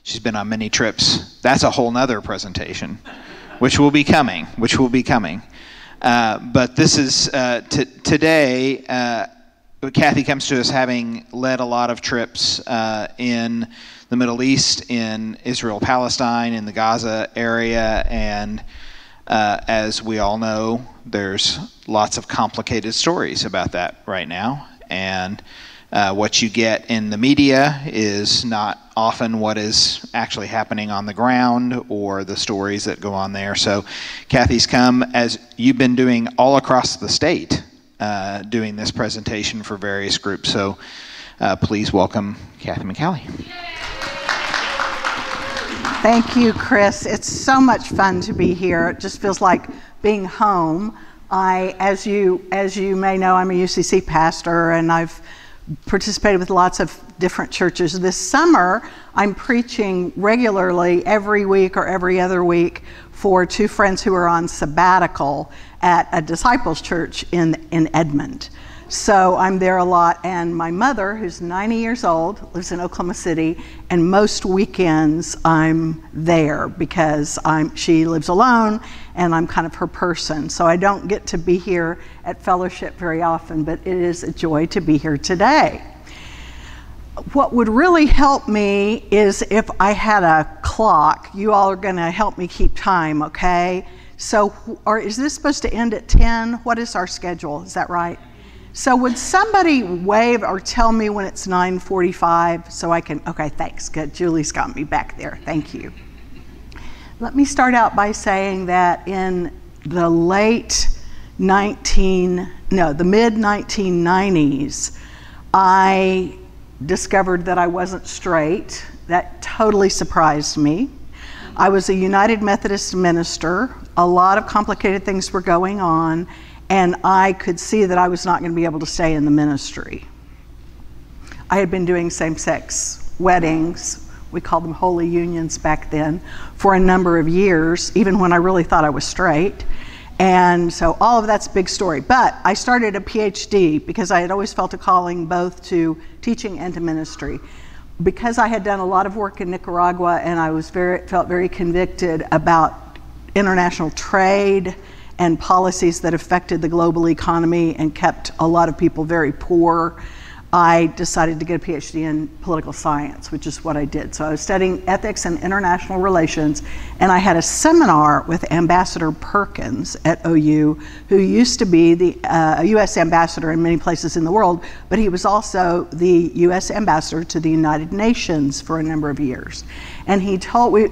She's been on many trips. That's a whole nother presentation, which will be coming. But this is today. Kathy comes to us having led a lot of trips in the Middle East, in Israel, Palestine, in the Gaza area, and as we all know, there's lots of complicated stories about that right now. And what you get in the media is not often what is actually happening on the ground or the stories that go on there. So Kathy's come, as you've been doing all across the state, doing this presentation for various groups. So please welcome Kathy McCallie. Thank you, Chris. It's so much fun to be here. It just feels like being home. As you may know, I'm a UCC pastor, and I've participated with lots of different churches. This summer, I'm preaching regularly every week or every other week for two friends who are on sabbatical at a Disciples Church in Edmond. So I'm there a lot, and my mother, who's 90 years old, lives in Oklahoma City, and most weekends I'm there because she lives alone, and I'm kind of her person. So I don't get to be here at Fellowship very often, but it is a joy to be here today. What would really help me is if I had a clock. You all are going to help me keep time, okay? So, or is this supposed to end at 10? What is our schedule? Is that right? So would somebody wave or tell me when it's 9:45 so I can, okay, thanks, good. Julie's got me back there, thank you. Let me start out by saying that in the mid-1990s, I discovered that I wasn't straight. That totally surprised me. I was a United Methodist minister. A lot of complicated things were going on, and I could see that I was not going to be able to stay in the ministry. I had been doing same-sex weddings, we called them holy unions back then, for a number of years, even when I really thought I was straight. And so all of that's a big story. But I started a PhD because I had always felt a calling both to teaching and to ministry. Because I had done a lot of work in Nicaragua, and I felt very convicted about international trade and policies that affected the global economy and kept a lot of people very poor, I decided to get a PhD in political science, which is what I did. So I was studying ethics and international relations, and I had a seminar with Ambassador Perkins at OU, who used to be the U.S. ambassador in many places in the world, but he was also the U.S. ambassador to the United Nations for a number of years. And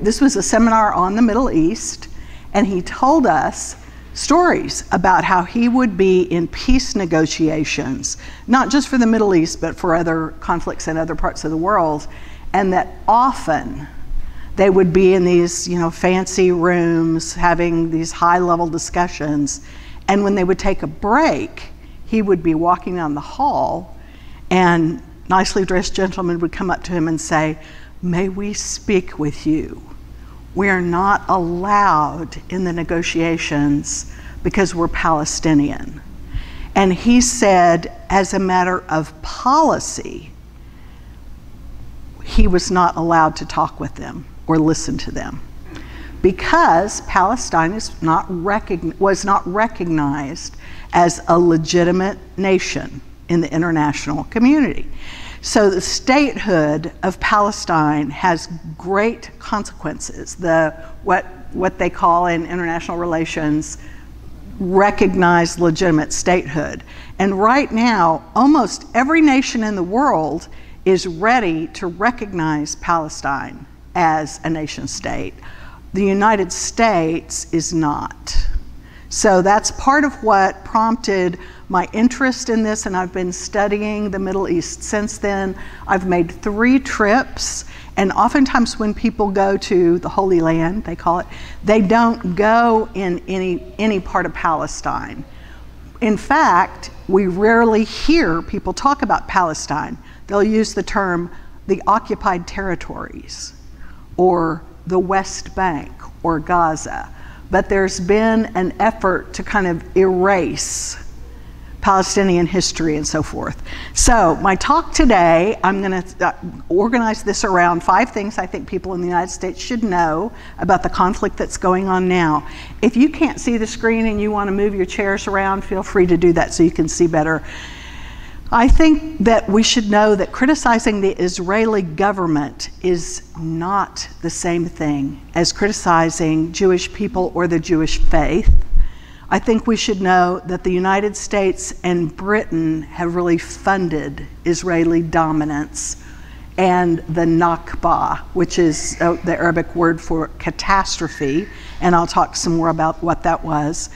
this was a seminar on the Middle East, and he told us stories about how he would be in peace negotiations, not just for the Middle East, but for other conflicts in other parts of the world, and that often they would be in these, fancy rooms having these high-level discussions, and when they would take a break, he would be walking down the hall, and nicely dressed gentlemen would come up to him and say, "May we speak with you? We are not allowed in the negotiations because we're Palestinian." And he said, as a matter of policy, he was not allowed to talk with them or listen to them because Palestine was not recognized as a legitimate nation in the international community. So the statehood of Palestine has great consequences. What they call in international relations recognized legitimate statehood. And right now, almost every nation in the world is ready to recognize Palestine as a nation state. The United States is not. So that's part of what prompted my interest in this, and I've been studying the Middle East since then. I've made 3 trips, and oftentimes when people go to the Holy Land, they call it, they don't go in any part of Palestine. In fact, we rarely hear people talk about Palestine. They'll use the term the occupied territories, or the West Bank, or Gaza. But there's been an effort to kind of erase Palestinian history, and so forth. So my talk today, I'm going to organize this around 5 things I think people in the United States should know about the conflict that's going on now. If you can't see the screen and you want to move your chairs around, feel free to do that so you can see better. I think that we should know that criticizing the Israeli government is not the same thing as criticizing Jewish people or the Jewish faith. I think we should know that the United States and Britain have really funded Israeli dominance and the Nakba, which is the Arabic word for catastrophe, and I'll talk some more about what that was.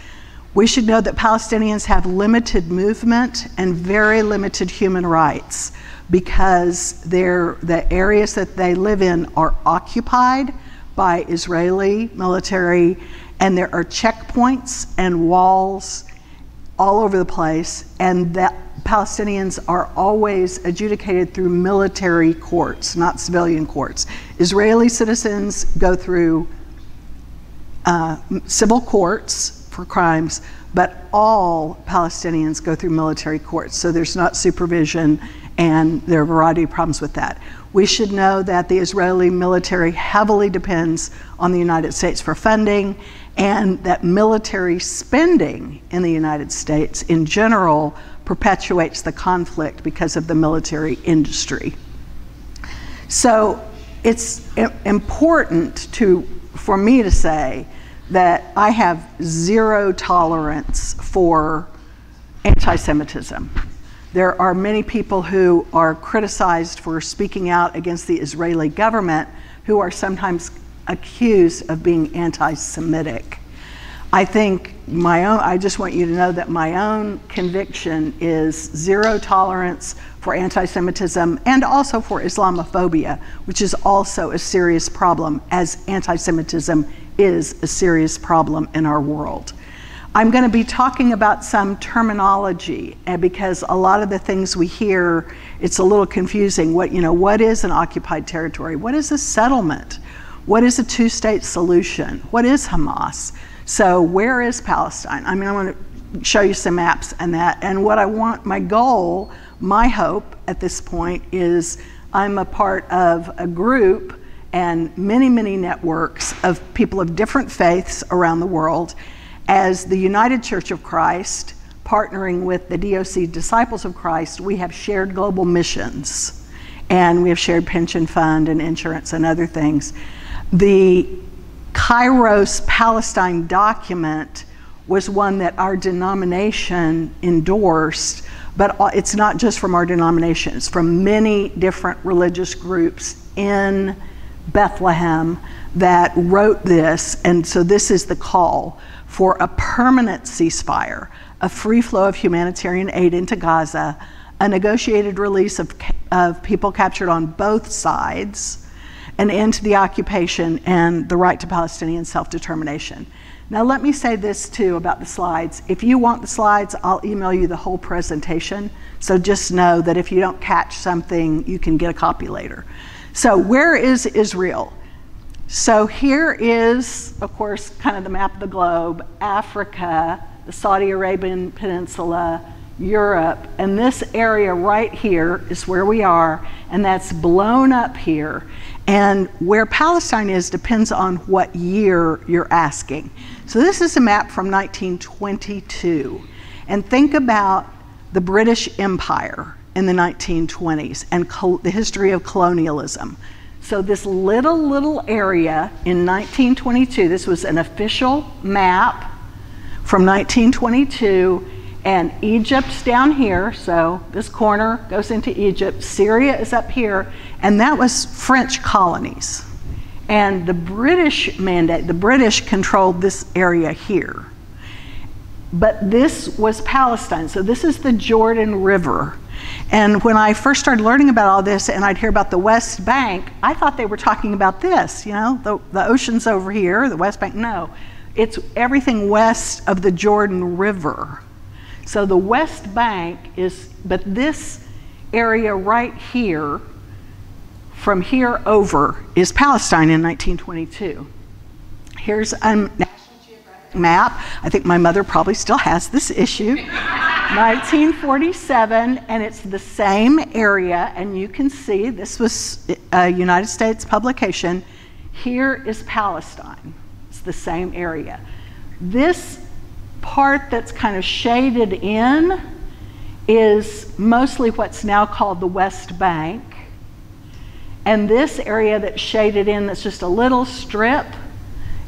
We should know that Palestinians have limited movement and very limited human rights because the areas that they live in are occupied by Israeli military, and there are checkpoints and walls all over the place, and that Palestinians are always adjudicated through military courts, not civilian courts. Israeli citizens go through civil courts for crimes, but all Palestinians go through military courts, so there's not supervision, and there are a variety of problems with that. We should know that the Israeli military heavily depends on the United States for funding, and that military spending in the United States in general perpetuates the conflict because of the military industry. So it's important for me to say that I have zero tolerance for anti-Semitism. There are many people who are criticized for speaking out against the Israeli government who are sometimes accused of being anti-Semitic. I think I just want you to know that my own conviction is zero tolerance for anti-Semitism and also for Islamophobia, which is also a serious problem, as anti-Semitism is a serious problem in our world. I'm going to be talking about some terminology, because a lot of the things we hear, it's a little confusing. What is an occupied territory? What is a settlement? What is a two-state solution? What is Hamas? So where is Palestine? I want to show you some maps and that. And what I want, my goal, my hope at this point is I'm a part of a group and many, many networks of people of different faiths around the world as the United Church of Christ, partnering with the DOC Disciples of Christ. We have shared global missions, and we have shared pension fund and insurance and other things. The Kairos Palestine document was one that our denomination endorsed, but it's not just from our denomination, it's from many different religious groups in Bethlehem that wrote this, and so this is the call for a permanent ceasefire, a free flow of humanitarian aid into Gaza, a negotiated release of people captured on both sides, an end to the occupation, and the right to Palestinian self-determination. Now let me say this too about the slides. If you want the slides, I'll email you the whole presentation, so just know that if you don't catch something, you can get a copy later. So where is Israel? So here is, of course, kind of the map of the globe, Africa, the Saudi Arabian Peninsula, Europe, and this area right here is where we are, and that's blown up here. And where Palestine is depends on what year you're asking. So this is a map from 1922. And think about the British Empire in the 1920s and the history of colonialism. So this little area in 1922, this was an official map from 1922, and Egypt's down here, so this corner goes into Egypt, Syria is up here, and that was French colonies. And the British mandate, the British controlled this area here. But this was Palestine, so this is the Jordan River. And when I first started learning about all this and I'd hear about the West Bank, I thought they were talking about this, the ocean's over here, the West Bank. No, it's everything west of the Jordan River. So the West Bank but this area right here, from here over, is Palestine in 1922. Here's a National Geographic map. I think my mother probably still has this issue. 1947, and it's the same area, and you can see this was a United States publication. Here is Palestine. It's the same area. This part that's kind of shaded in is mostly what's now called the West Bank. And this area that's shaded in, that's just a little strip,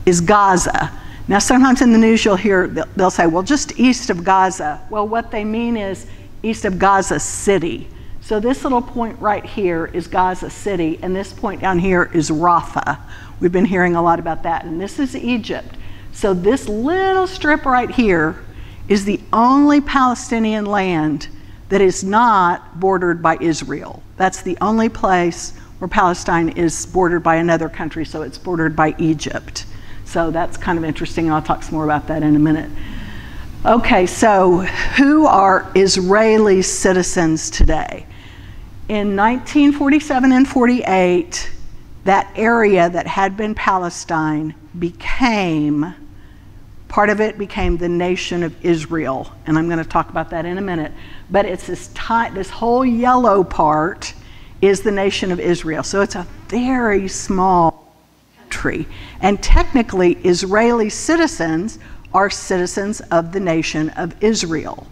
is Gaza. Now, sometimes in the news you'll hear, they'll say, well, just east of Gaza. Well, what they mean is east of Gaza City. So this little point right here is Gaza City, and this point down here is Rafah. We've been hearing a lot about that, and this is Egypt. So this little strip right here is the only Palestinian land that is not bordered by Israel. That's the only place where Palestine is bordered by another country, so it's bordered by Egypt. So that's kind of interesting, and I'll talk some more about that in a minute. Okay, so who are Israeli citizens today? In 1947 and 48, that area that had been Palestine became, part of it became the nation of Israel, and I'm going to talk about that in a minute. But it's this whole yellow part is the nation of Israel. So it's a very small country. And technically, Israeli citizens are citizens of the nation of Israel.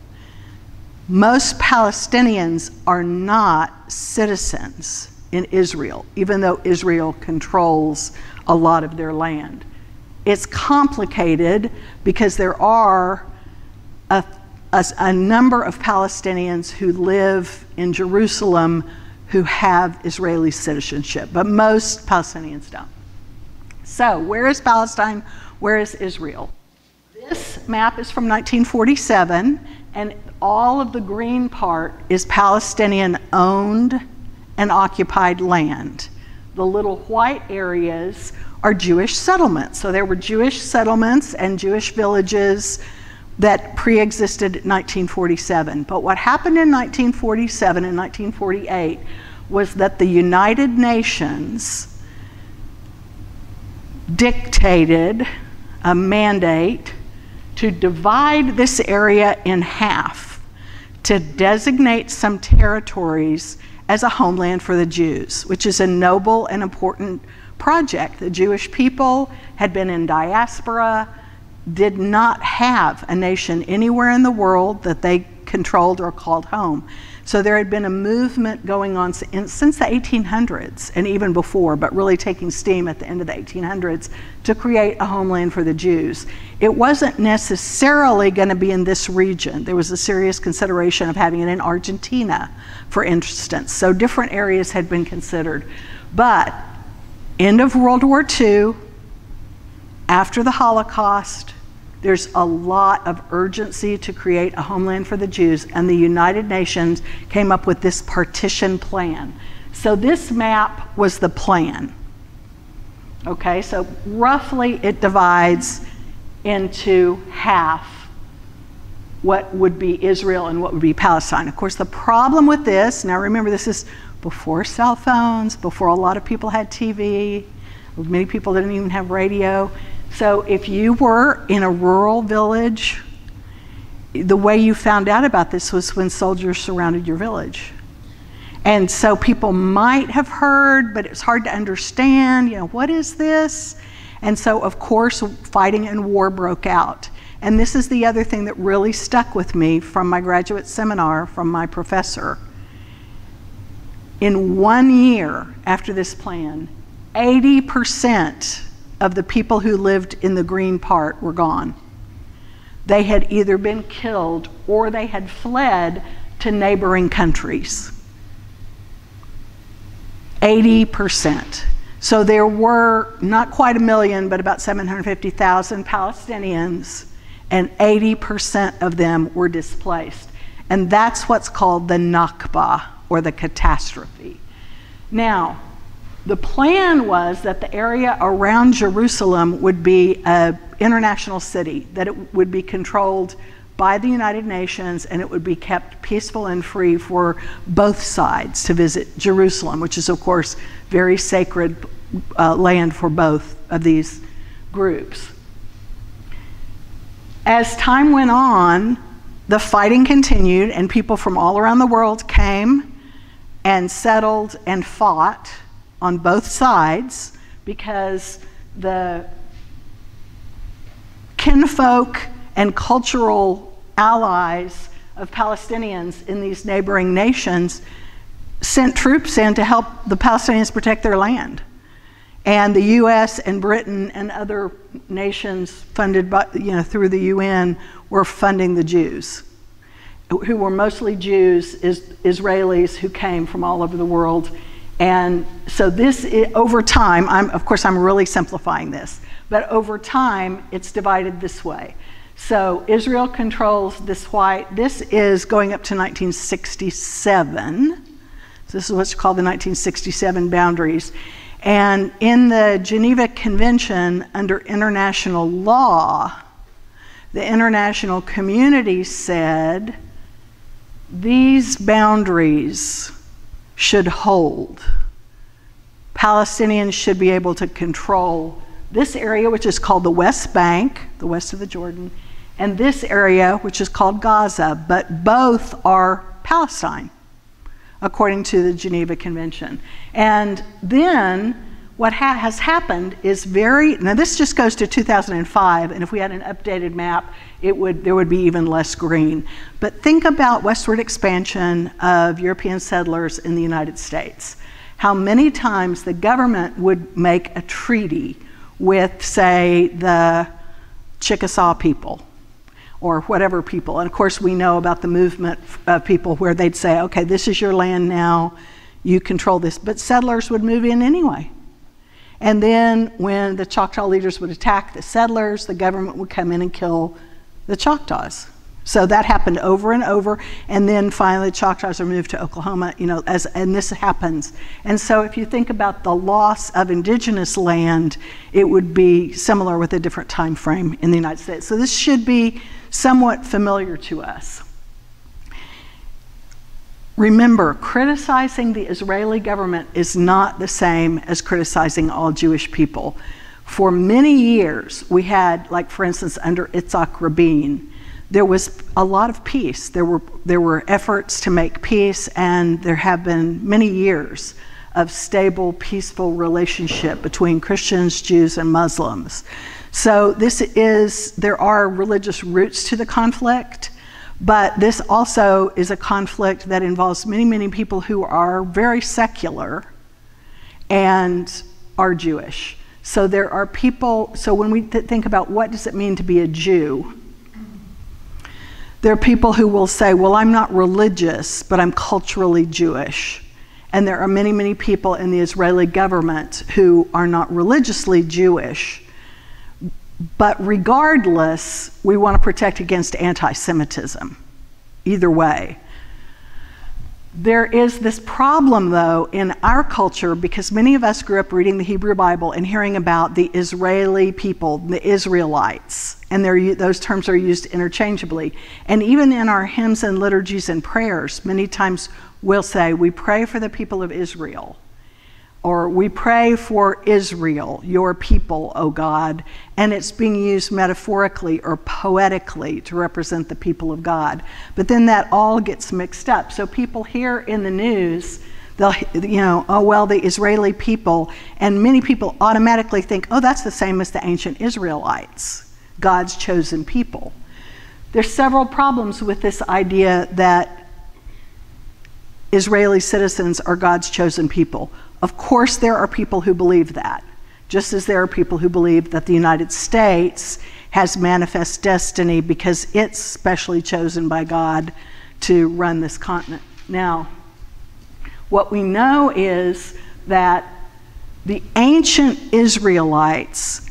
Most Palestinians are not citizens in Israel, even though Israel controls a lot of their land. It's complicated because there are a number of Palestinians who live in Jerusalem who have Israeli citizenship, but most Palestinians don't. So, where is Palestine? Where is Israel? This map is from 1947, and all of the green part is Palestinian-owned and occupied land. The little white areas are Jewish settlements. So there were Jewish settlements and Jewish villages that pre-existed in 1947. But what happened in 1947 and 1948 was that the United Nations dictated a mandate to divide this area in half, to designate some territories as a homeland for the Jews, which is a noble and important project. The Jewish people had been in diaspora, did not have a nation anywhere in the world that they controlled or called home. So there had been a movement going on since the 1800s and even before, but really taking steam at the end of the 1800s to create a homeland for the Jews. It wasn't necessarily going to be in this region. There was a serious consideration of having it in Argentina, for instance. So different areas had been considered. But end of World War II, after the Holocaust, there's a lot of urgency to create a homeland for the Jews, and the United Nations came up with this partition plan. So this map was the plan. Okay, so roughly it divides into half what would be Israel and what would be Palestine. Of course, the problem with this, now remember this is before cell phones, before a lot of people had TV, many people didn't even have radio. So if you were in a rural village, the way you found out about this was when soldiers surrounded your village. And so people might have heard, but it's hard to understand, you know, what is this? And so, of course, fighting and war broke out. And this is the other thing that really stuck with me from my graduate seminar from my professor. In 1 year after this plan, 80% of the people who lived in the green part were gone. They had either been killed or they had fled to neighboring countries. 80%. So there were not quite 1 million, but about 750,000 Palestinians, and 80% of them were displaced. And that's what's called the Nakba, or the catastrophe. Now, the plan was that the area around Jerusalem would be an international city, that it would be controlled by the United Nations, and it would be kept peaceful and free for both sides to visit Jerusalem, which is, of course, very sacred land for both of these groups. As time went on, the fighting continued, and people from all around the world came and settled and fought on both sides, because the kinfolk and cultural allies of Palestinians in these neighboring nations sent troops in to help the Palestinians protect their land. And the US and Britain and other nations funded by, through the UN were funding the Jews, who were mostly Jews, Israelis who came from all over the world. And so this, over time, of course I'm really simplifying this, but over time it's divided this way. So Israel controls this this is going up to 1967. So this is what's called the 1967 boundaries. And in the Geneva Convention, under international law, the international community said these boundaries should hold. Palestinians should be able to control this area, which is called the West Bank, the west of the Jordan, and this area, which is called Gaza, but both are Palestine, according to the Geneva Convention. And then what has happened is now this just goes to 2005, and if we had an updated map, there would be even less green. But think about westward expansion of European settlers in the United States. How many times the government would make a treaty with, say, the Chickasaw people, or whatever people. And of course we know about the movement of people where they'd say, okay, this is your land now, you control this. But settlers would move in anyway. And then when the Choctaw leaders would attack the settlers, the government would come in and kill the Choctaws. So that happened over and over, and then finally the Choctaws are moved to Oklahoma, and this happens. And so if you think about the loss of indigenous land, it would be similar with a different time frame in the United States. So this should be somewhat familiar to us. Remember, criticizing the Israeli government is not the same as criticizing all Jewish people. For many years, we had, like for instance, under Itzhak Rabin, there was a lot of peace. There were efforts to make peace, and there have been many years of stable, peaceful relationship between Christians, Jews, and Muslims. So there are religious roots to the conflict, but this also is a conflict that involves many, many people who are very secular and are Jewish. So there are people, so when we think about what does it mean to be a Jew, there are people who will say, well, I'm not religious, but I'm culturally Jewish. And there are many, many people in the Israeli government who are not religiously Jewish. But regardless, we want to protect against anti-Semitism, either way. There is this problem, though, in our culture, because many of us grew up reading the Hebrew Bible and hearing about the Israeli people, the Israelites, and those terms are used interchangeably. And even in our hymns and liturgies and prayers, many times we'll say, we pray for the people of Israel, or we pray for Israel, your people, O God, and it's being used metaphorically or poetically to represent the people of God. But then that all gets mixed up. So people hear in the news, they'll, oh, well, the Israeli people, and many people automatically think, oh, that's the same as the ancient Israelites, God's chosen people. There's several problems with this idea that Israeli citizens are God's chosen people. Of course, there are people who believe that, just as there are people who believe that the United States has manifest destiny because it's specially chosen by God to run this continent. Now, what we know is that the ancient Israelites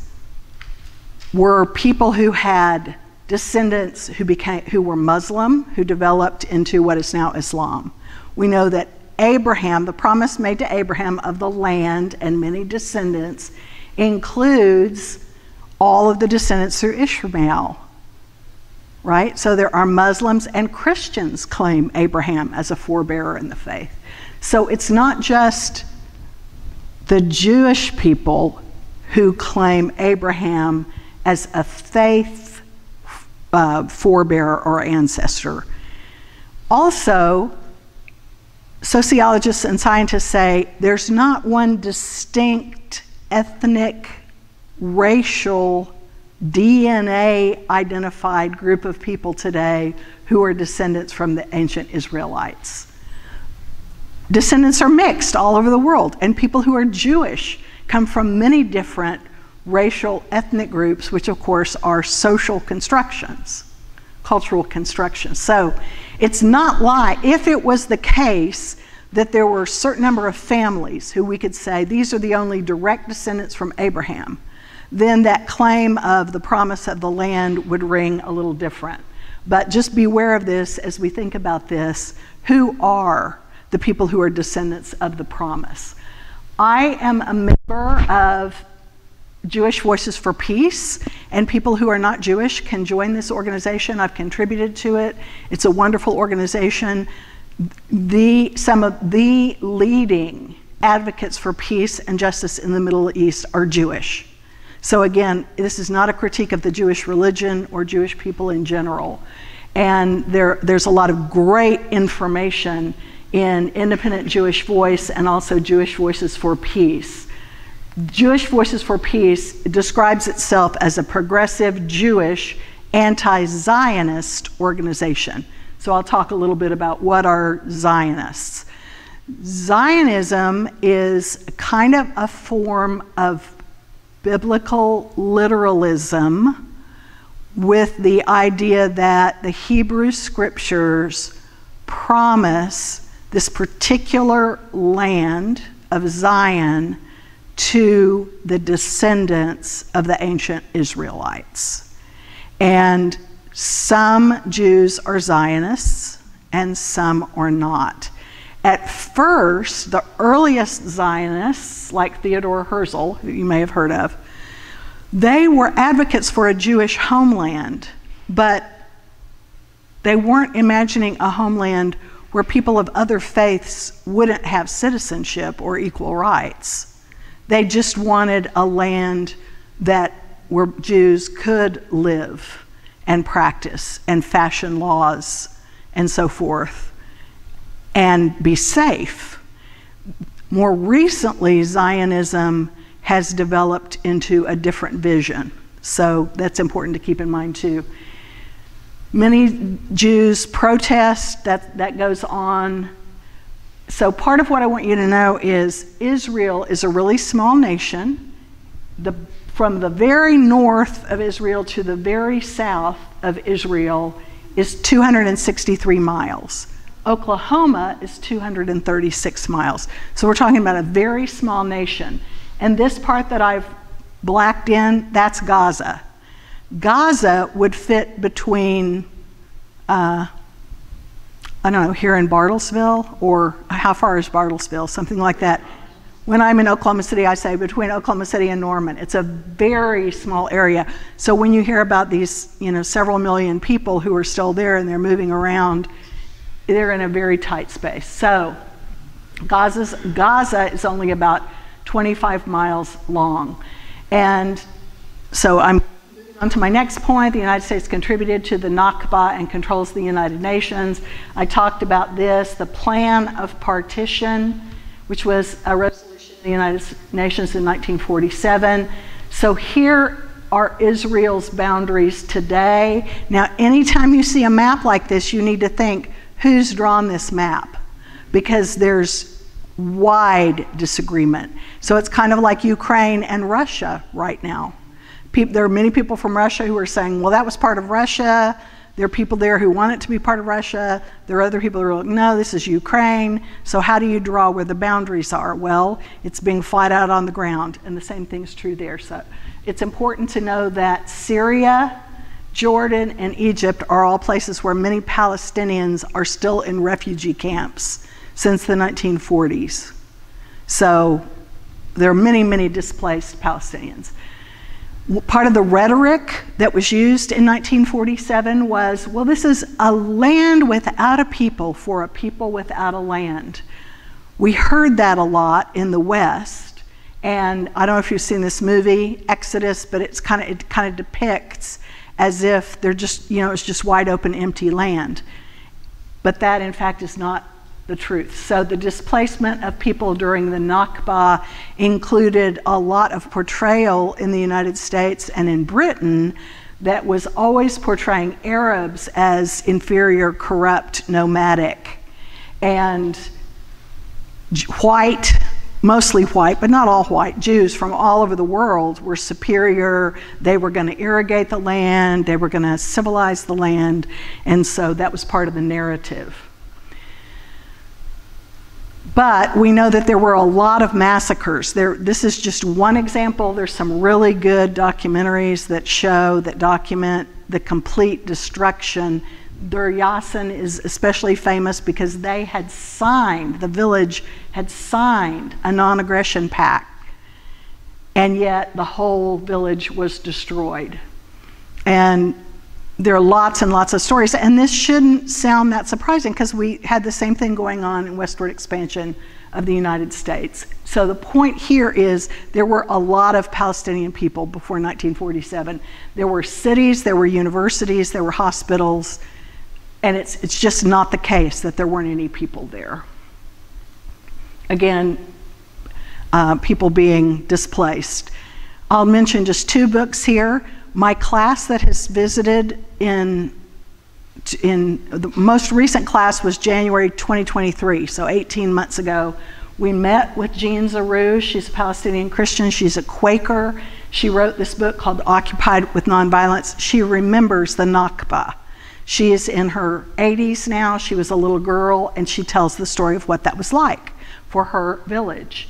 were people who had descendants who were Muslim, who developed into what is now Islam. We know that Abraham, the promise made to Abraham of the land and many descendants, includes all of the descendants through Ishmael, right? So there are Muslims and Christians claim Abraham as a forebearer in the faith. So it's not just the Jewish people who claim Abraham as a faith forebear or ancestor. Also, sociologists and scientists say there's not one distinct ethnic, racial, DNA-identified group of people today who are descendants from the ancient Israelites. Descendants are mixed all over the world, and people who are Jewish come from many different racial, ethnic groups, which of course are social constructions, cultural constructions. So it's not like, if it was the case that there were a certain number of families who we could say these are the only direct descendants from Abraham, then that claim of the promise of the land would ring a little different. But just beware of this as we think about this. Who are the people who are descendants of the promise? I am a member of Jewish Voices for Peace, and people who are not Jewish can join this organization. I've contributed to it. It's a wonderful organization. Some of the leading advocates for peace and justice in the Middle East are Jewish. So again, this is not a critique of the Jewish religion or Jewish people in general. And there's a lot of great information in Independent Jewish Voice and also Jewish Voices for Peace. Jewish Voices for Peace describes itself as a progressive Jewish anti-Zionist organization. So I'll talk a little bit about what are Zionists. Zionism is kind of a form of biblical literalism with the idea that the Hebrew scriptures promise this particular land of Zion to the descendants of the ancient Israelites. And some Jews are Zionists and some are not. At first, the earliest Zionists, like Theodor Herzl, who you may have heard of, they were advocates for a Jewish homeland, but they weren't imagining a homeland where people of other faiths wouldn't have citizenship or equal rights. They just wanted a land where Jews could live and practice and fashion laws and so forth and be safe. More recently, Zionism has developed into a different vision. So that's important to keep in mind too. Many Jews protest, that goes on. So part of what I want you to know is Israel is a really small nation. From the very north of Israel to the very south of Israel is 263 miles. Oklahoma is 236 miles. So we're talking about a very small nation. And this part that I've blacked in, that's Gaza. Gaza would fit between, I don't know, here in Bartlesville, or how far is Bartlesville? Something like that. When I'm in Oklahoma City, I say between Oklahoma City and Norman. It's a very small area. So when you hear about these, several million people who are still there and they're moving around, they're in a very tight space. So Gaza is only about 25 miles long. And so I'm moving on to my next point. The United States contributed to the Nakba and controls the United Nations. I talked about this, the plan of partition, which was a resolution of the United Nations in 1947. So here are Israel's boundaries today. Now, anytime you see a map like this, you need to think, who's drawn this map? Because there's wide disagreement. So it's kind of like Ukraine and Russia right now. There are many people from Russia who are saying, well, that was part of Russia. There are people there who want it to be part of Russia. There are other people who are like, no, this is Ukraine. So how do you draw where the boundaries are? Well, it's being fought out on the ground, and the same thing's true there. So it's important to know that Syria, Jordan, and Egypt are all places where many Palestinians are still in refugee camps since the 1940s. So there are many, many displaced Palestinians. Part of the rhetoric that was used in 1947 was, well, this is a land without a people for a people without a land. We heard that a lot in the West, and I don't know if you've seen this movie, Exodus, but it kind of depicts as if they're just, it's just wide open, empty land. But that, in fact, is not the truth. So the displacement of people during the Nakba included a lot of portrayal in the United States and in Britain that was always portraying Arabs as inferior, corrupt, nomadic, and white, mostly white, but not all white, Jews from all over the world were superior. They were going to irrigate the land, they were going to civilize the land, and so that was part of the narrative. But we know that there were a lot of massacres. This is just one example. There's some really good documentaries that document the complete destruction. Dur Yassin is especially famous because the village had signed a non-aggression pact, and yet the whole village was destroyed. And there are lots and lots of stories, and this shouldn't sound that surprising because we had the same thing going on in westward expansion of the United States. So the point here is there were a lot of Palestinian people before 1947. There were cities, there were universities, there were hospitals, and it's just not the case that there weren't any people there. Again, people being displaced. I'll mention just 2 books here. My class that has visited in the most recent class was January 2023, so 18 months ago. We met with Jean Zaru. She's a Palestinian Christian. She's a Quaker. She wrote this book called Occupied with Nonviolence. She remembers the Nakba. She is in her 80s now. She was a little girl, and she tells the story of what that was like for her village.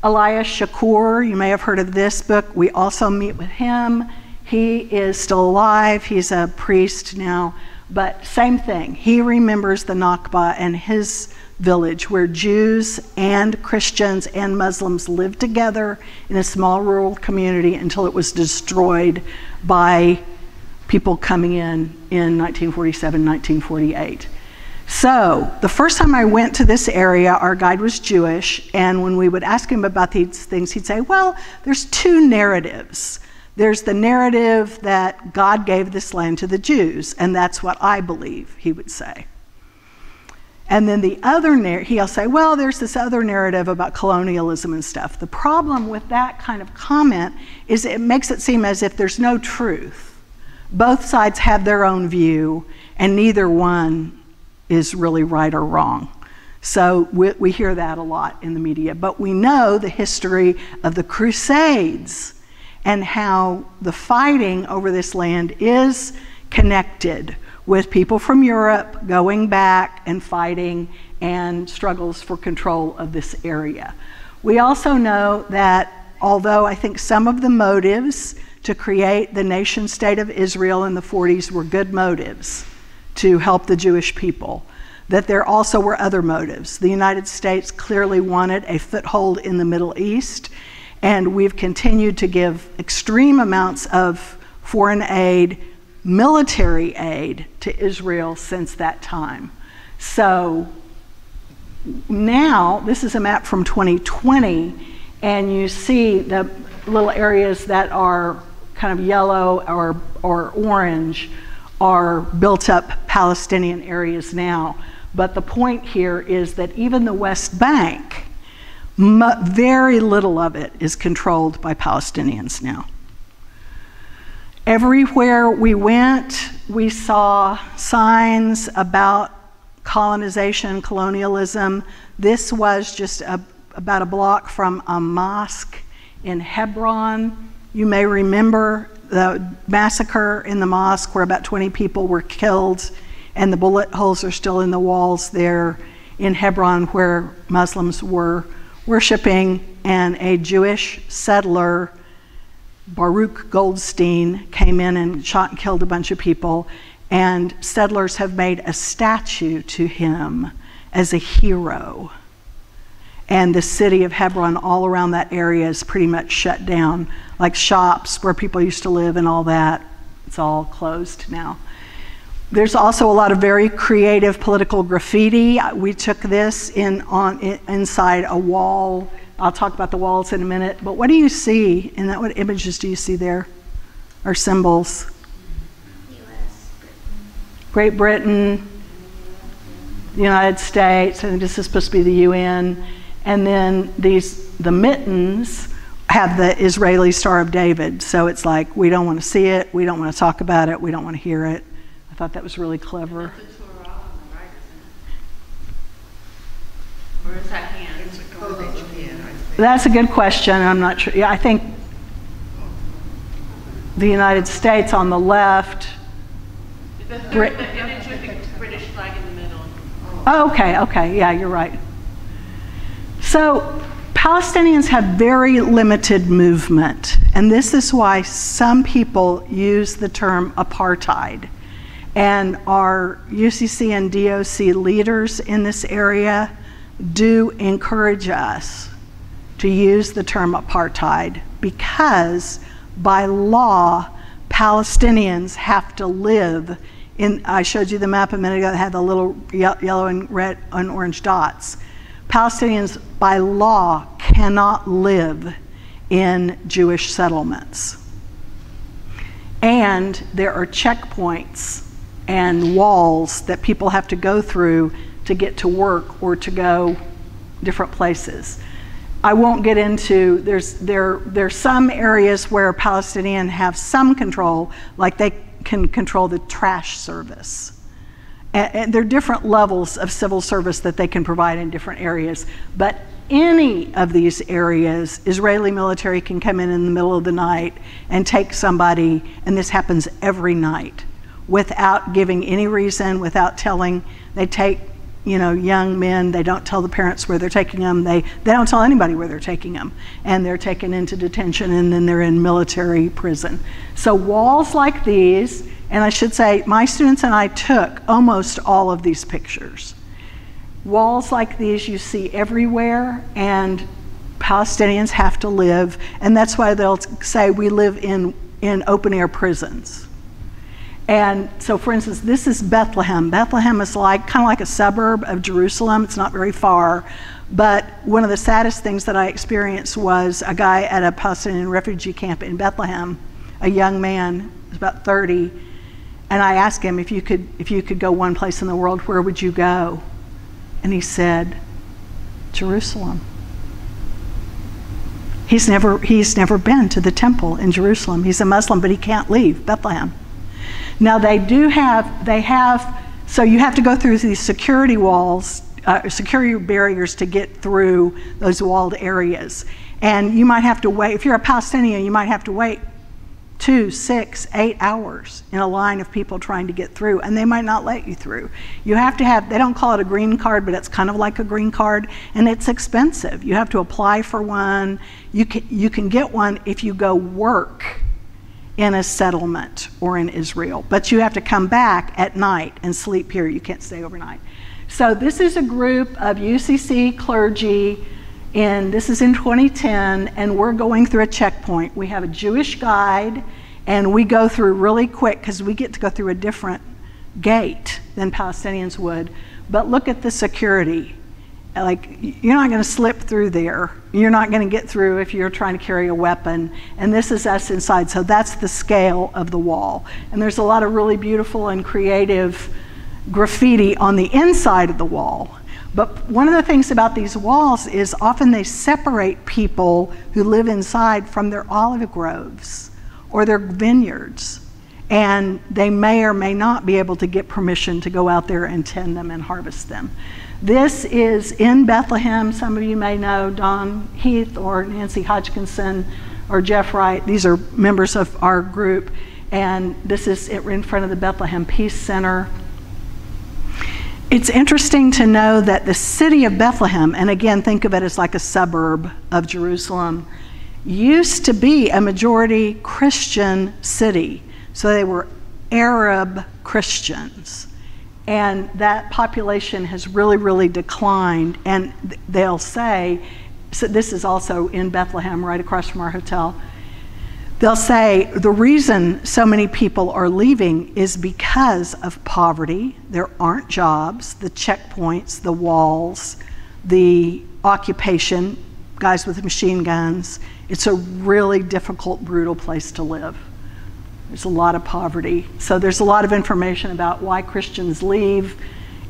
Elias Shakur, you may have heard of this book. We also meet with him. He is still alive. He's a priest now, but same thing. He remembers the Nakba and his village where Jews and Christians and Muslims lived together in a small rural community until it was destroyed by people coming in 1947, 1948. So the first time I went to this area, our guide was Jewish, and when we would ask him about these things, he'd say, well, there's 2 narratives. There's the narrative that God gave this land to the Jews, and that's what I believe, he would say. And then the other he'll say, well, there's this other narrative about colonialism and stuff. The problem with that kind of comment is it makes it seem as if there's no truth. Both sides have their own view, and neither one is really right or wrong. So we hear that a lot in the media. But we know the history of the Crusades and how the fighting over this land is connected with people from Europe going back and fighting and struggles for control of this area. We also know that although I think some of the motives to create the nation state of Israel in the 40s were good motives to help the Jewish people, that there also were other motives. The United States clearly wanted a foothold in the Middle East, and we've continued to give extreme amounts of foreign aid, military aid to Israel since that time. So now, this is a map from 2020, and you see the little areas that are kind of yellow or orange are built up Palestinian areas now. But the point here is that even the West Bank, very little of it is controlled by Palestinians now. Everywhere we went, we saw signs about colonization, colonialism. This was just about a block from a mosque in Hebron. You may remember the massacre in the mosque where about 20 people were killed, and the bullet holes are still in the walls there in Hebron where Muslims were worshiping, and a Jewish settler, Baruch Goldstein, came in and shot and killed a bunch of people, and settlers have made a statue to him as a hero. And the city of Hebron all around that area is pretty much shut down, like shops where people used to live and all that. It's all closed now. There's also a lot of very creative political graffiti. We took this inside a wall. I'll talk about the walls in a minute, but what do you see? And what images do you see there? Or symbols? Great Britain, the United States, I think this is supposed to be the UN, and then the mittens have the Israeli Star of David. So it's like, we don't want to see it, we don't want to talk about it, we don't want to hear it. I thought that was really clever. That's the Torah on the right, isn't it? Or is that hand? It's a combination hand, I think. That's a good question. I'm not sure. Yeah, I think the United States on the left. The third image with the British flag in the middle. Oh, okay, yeah, you're right. So Palestinians have very limited movement, and this is why some people use the term apartheid. And our UCC and DOC leaders in this area do encourage us to use the term apartheid because by law, Palestinians have to live in, I showed you the map a minute ago that had the little yellow and red and orange dots. Palestinians by law cannot live in Jewish settlements. And there are checkpoints and walls that people have to go through to get to work or to go different places. I won't get into, there's some areas where Palestinians have some control, like they can control the trash service. And there are different levels of civil service that they can provide in different areas. But any of these areas, Israeli military can come in the middle of the night and take somebody, and this happens every night, without giving any reason, without telling. They take, young men, they don't tell the parents where they're taking them, they don't tell anybody where they're taking them, and they're taken into detention, and then they're in military prison. So walls like these, and I should say, my students and I took almost all of these pictures. Walls like these you see everywhere, and Palestinians have to live, and that's why they'll say we live in open-air prisons. And so, for instance, this is Bethlehem. Bethlehem is kind of like a suburb of Jerusalem. It's not very far. But one of the saddest things that I experienced was a guy at a Palestinian refugee camp in Bethlehem, a young man, he was about 30, and I asked him, if you could go one place in the world, where would you go? And he said, Jerusalem. He's never been to the temple in Jerusalem. He's a Muslim, but he can't leave Bethlehem. Now so you have to go through these security walls, security barriers to get through those walled areas. And you might have to wait, if you're a Palestinian, you might have to wait 2, 6, 8 hours in a line of people trying to get through, and they might not let you through. You have to have, they don't call it a green card, but it's kind of like a green card, and it's expensive. You have to apply for one. You can get one if you go work in a settlement or in Israel, but you have to come back at night and sleep here. You can't stay overnight. So this is a group of UCC clergy, and this is in 2010, and we're going through a checkpoint. We have a Jewish guide, and we go through really quick because we get to go through a different gate than Palestinians would. But look at the security. Like, you're not going to slip through there. You're not going to get through if you're trying to carry a weapon. And this is us inside, so that's the scale of the wall. And there's a lot of really beautiful and creative graffiti on the inside of the wall. But one of the things about these walls is often they separate people who live inside from their olive groves or their vineyards. And they may or may not be able to get permission to go out there and tend them and harvest them. This is in Bethlehem. Some of you may know Don Heath or Nancy Hodgkinson or Jeff Wright. These are members of our group. And this is in front of the Bethlehem Peace Center. It's interesting to know that the city of Bethlehem, and again, think of it as like a suburb of Jerusalem, used to be a majority Christian city. So they were Arab Christians. And that population has really, really declined. And they'll say, so this is also in Bethlehem, right across from our hotel, they'll say the reason so many people are leaving is because of poverty. There aren't jobs, the checkpoints, the walls, the occupation, guys with machine guns. It's a really difficult, brutal place to live. There's a lot of poverty. So there's a lot of information about why Christians leave.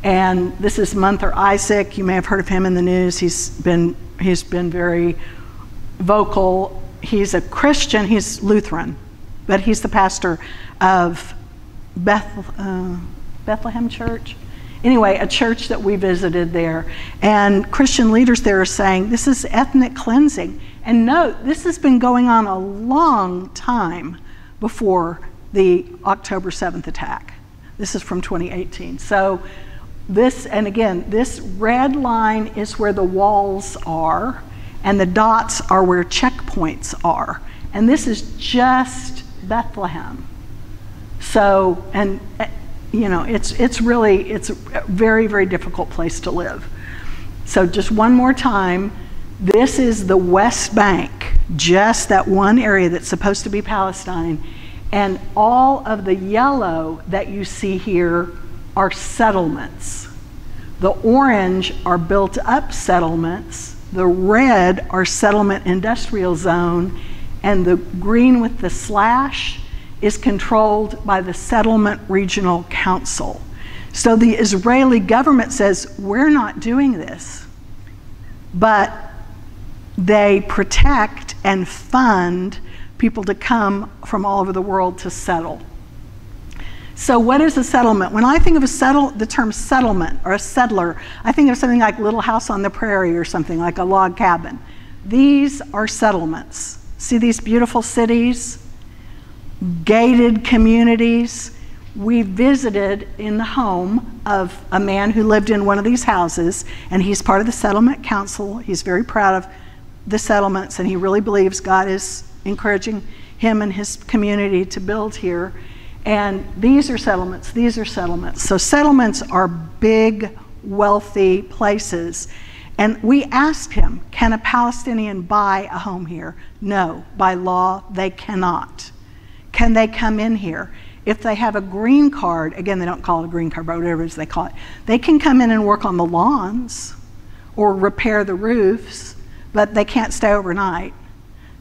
And this is Munther Isaac. You may have heard of him in the news. He's been very vocal. He's a Christian. He's Lutheran, but he's the pastor of Bethlehem Church. Anyway, a church that we visited there. And Christian leaders there are saying this is ethnic cleansing. And note, this has been going on a long time before the October 7th attack. This is from 2018. So this, and again, this red line is where the walls are, and the dots are where checkpoints are. And this is just Bethlehem. So, and you know, it's a very, very difficult place to live. So just one more time, this is the West Bank, just that one area that's supposed to be Palestine, and all of the yellow that you see here are settlements. The orange are built up settlements, the red are settlement industrial zone, and the green with the slash is controlled by the Settlement Regional Council. So the Israeli government says, we're not doing this, but they protect and fund people to come from all over the world to settle. So what is a settlement? When I think of the term settlement or a settler, I think of something like Little House on the Prairie or something like a log cabin. These are settlements. See these beautiful cities, gated communities. We visited in the home of a man who lived in one of these houses, and he's part of the Settlement Council. He's very proud of the settlements, and he really believes God is encouraging him and his community to build here. And these are settlements, these are settlements. So settlements are big, wealthy places. And we asked him, can a Palestinian buy a home here? No, by law, they cannot. Can they come in here? If they have a green card, again, they don't call it a green card, but whatever it is they call it, they can come in and work on the lawns or repair the roofs, but they can't stay overnight.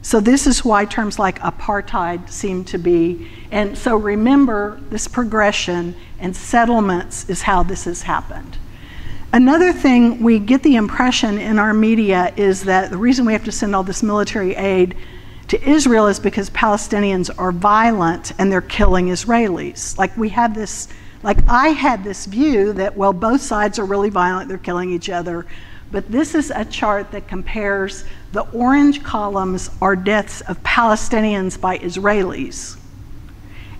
So this is why terms like apartheid seem to be, and so remember this progression, and settlements is how this has happened. Another thing we get the impression in our media is that the reason we have to send all this military aid to Israel is because Palestinians are violent and they're killing Israelis. Like we have this, like I had this view that, well, both sides are really violent, they're killing each other. But this is a chart that compares the orange columns are deaths of Palestinians by Israelis,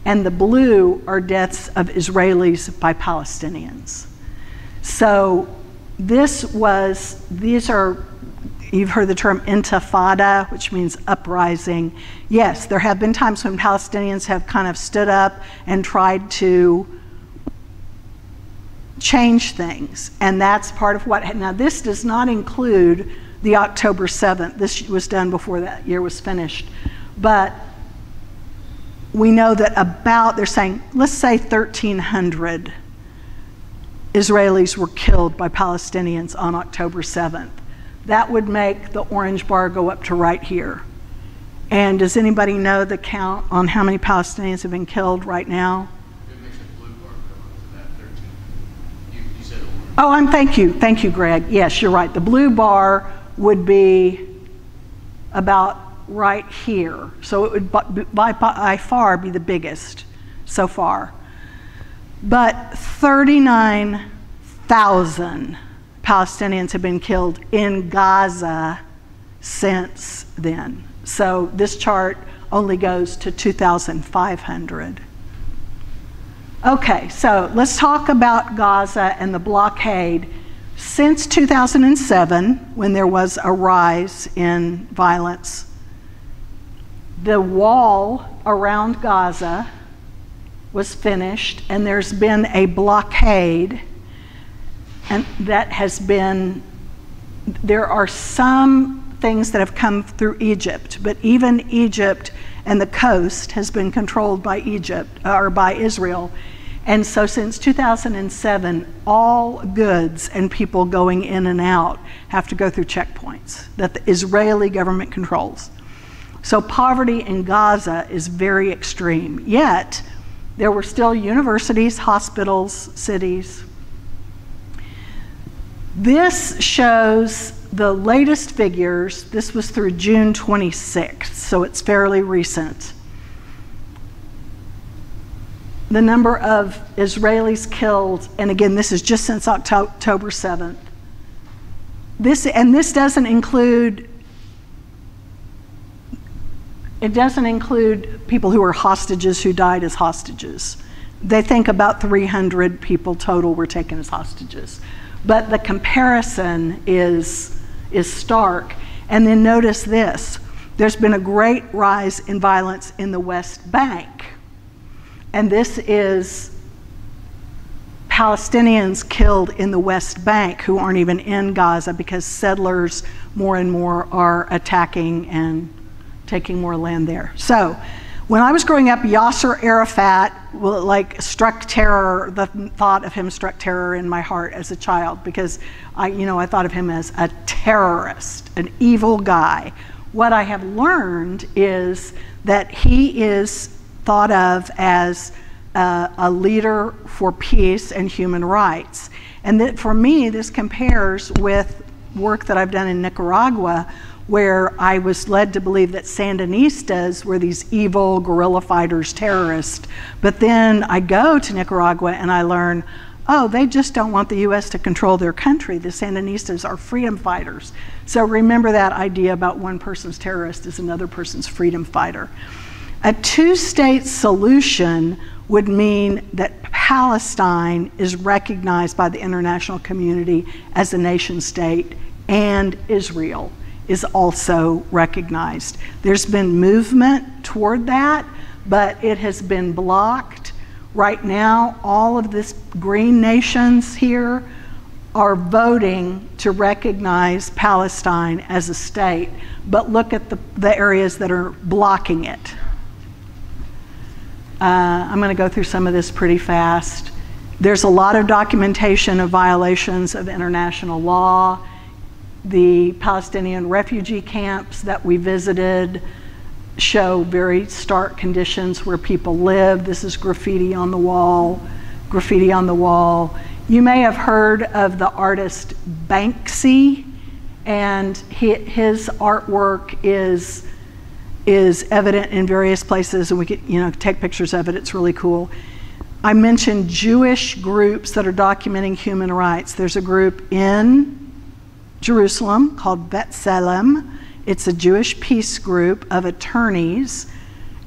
and the blue are deaths of Israelis by Palestinians. So these are, you've heard the term intifada, which means uprising. Yes, there have been times when Palestinians have kind of stood up and tried to change things, and that's part of what, now this does not include the October 7th. This was done before that year was finished. But we know that about, they're saying, let's say 1,300 Israelis were killed by Palestinians on October 7th. That would make the orange bar go up to right here. And does anybody know the count on how many Palestinians have been killed right now? It makes a blue bar go up to that 13. You said orange. Oh, thank you, Greg. Yes, you're right. The blue bar would be about right here. So it would by far be the biggest so far. But 39,000 Palestinians have been killed in Gaza since then. So this chart only goes to 2,500. Okay, so let's talk about Gaza and the blockade. Since 2007, when there was a rise in violence, the wall around Gaza was finished, and there's been a blockade, and that has been, there are some things that have come through Egypt, but even Egypt and the coast has been controlled by Egypt, or by Israel. And so since 2007, all goods and people going in and out have to go through checkpoints that the Israeli government controls. So poverty in Gaza is very extreme. Yet, there were still universities, hospitals, cities. This shows the latest figures. This was through June 26th, so it's fairly recent. The number of Israelis killed, and again, this is just since October 7th. This doesn't include, it doesn't include people who are hostages who died as hostages. They think about 300 people total were taken as hostages. But the comparison is stark. And then notice this, there's been a great rise in violence in the West Bank. And this is Palestinians killed in the West Bank who aren't even in Gaza because settlers more and more are attacking and taking more land there. So when I was growing up, Yasser Arafat struck terror, the thought of him struck terror in my heart as a child because I thought of him as a terrorist, an evil guy. What I have learned is that he is thought of as a leader for peace and human rights. And that for me, this compares with work that I've done in Nicaragua, where I was led to believe that Sandinistas were these evil guerrilla fighters, terrorists. But then I go to Nicaragua and I learn, oh, they just don't want the US to control their country. The Sandinistas are freedom fighters. So remember that idea about one person's terrorist is another person's freedom fighter. A two-state solution would mean that Palestine is recognized by the international community as a nation state, and Israel is also recognized. There's been movement toward that, but it has been blocked. Right now, all of these green nations here are voting to recognize Palestine as a state, but look at the areas that are blocking it. I'm going to go through some of this pretty fast. There's a lot of documentation of violations of international law. The Palestinian refugee camps that we visited show very stark conditions where people live. This is graffiti on the wall, graffiti on the wall. You may have heard of the artist Banksy, and his artwork is evident in various places, and we could take pictures of it. It's really cool. I mentioned Jewish groups that are documenting human rights. There's a group in Jerusalem called B'Tselem. It's a Jewish peace group of attorneys,